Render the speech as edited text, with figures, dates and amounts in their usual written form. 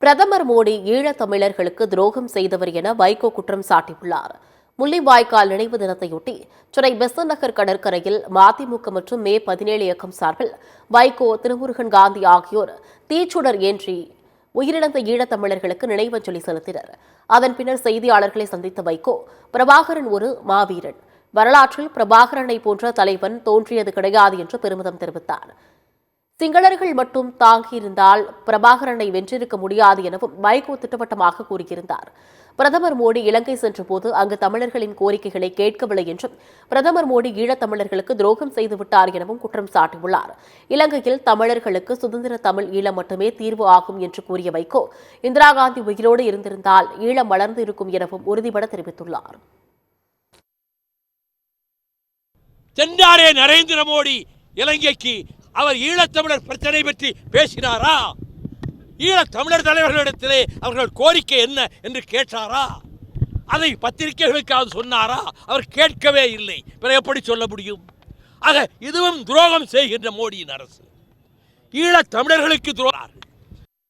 பிரதமர் மோடி ஈழத் தமிழர்களுக்கு துரோகம் செய்தவர் என வைகோ குற்றம் சாட்டியுள்ளார். முள்ளிவாய்க்கால் நினைவு தினத்தையொட்டி சென்னை பெசன்ட் நகர் கடற்கரையில் மதிமுக மற்றும் மே 17 இயக்கம் சார்பில் வைகோ, திருமுருகன் காந்தி ஆகியோர் தீச்சுடர் ஏற்றி உயிரிழந்த ஈழத் தமிழர்களுக்கு நினைவஞ்சலி செலுத்தினர். அதன் பின்னர் செய்தியாளர்களை சந்தித்த வைகோ, பிரபாகரன் ஒரு மாவீரன், வரலாற்றில் பிரபாகரனை போன்ற தலைவன் தோன்றியது கிடையாது என்று பெருமிதம் தெரிவித்தார். சிங்களர்கள் மட்டும் தாங்கியிருந்தால் பிரபாகரனை வென்றிருக்க முடியாது எனவும் வைகோ திட்டவட்டமாக கூறியிருந்தார். பிரதமர் மோடி இலங்கை சென்றபோது அங்கு தமிழர்களின் கோரிக்கைகளை கேட்கவில்லை என்றும், பிரதமர் மோடி ஈழத் தமிழர்களுக்கு துரோகம் செய்துவிட்டார் எனவும் குற்றம் சாட்டியுள்ளார். இலங்கையில் தமிழர்களுக்கு சுதந்திர தமிழ் ஈழம் மட்டுமே தீர்வு ஆகும் என்று கூறிய வைகோ, இந்திரா காந்தி உயிரோடு இருந்திருந்தால் ஈழம் வளர்ந்து இருக்கும் எனவும் உறுதிபட தெரிவித்துள்ளார். சென்றாரே நரேந்திர மோடி இலங்கைக்கு. அவர் ஈழத்தமிழர் பிரச்சனை பற்றி பேசினாரா? ஈழத்தமிழர் தலைவர்களிடத்திலே அவர்கள் கோரிக்கை என்ன என்று கேட்டாரா? அதை பத்திரிகைகளுக்காவது சொன்னாரா? அவர் கேட்கவே இல்லை. பிறகு எப்படி சொல்ல முடியும்? ஆக இதுவும் துரோகம் செய்கின்ற மோடியின் அரசு. ஈழத்தமிழர்களுக்கு துரோகம்.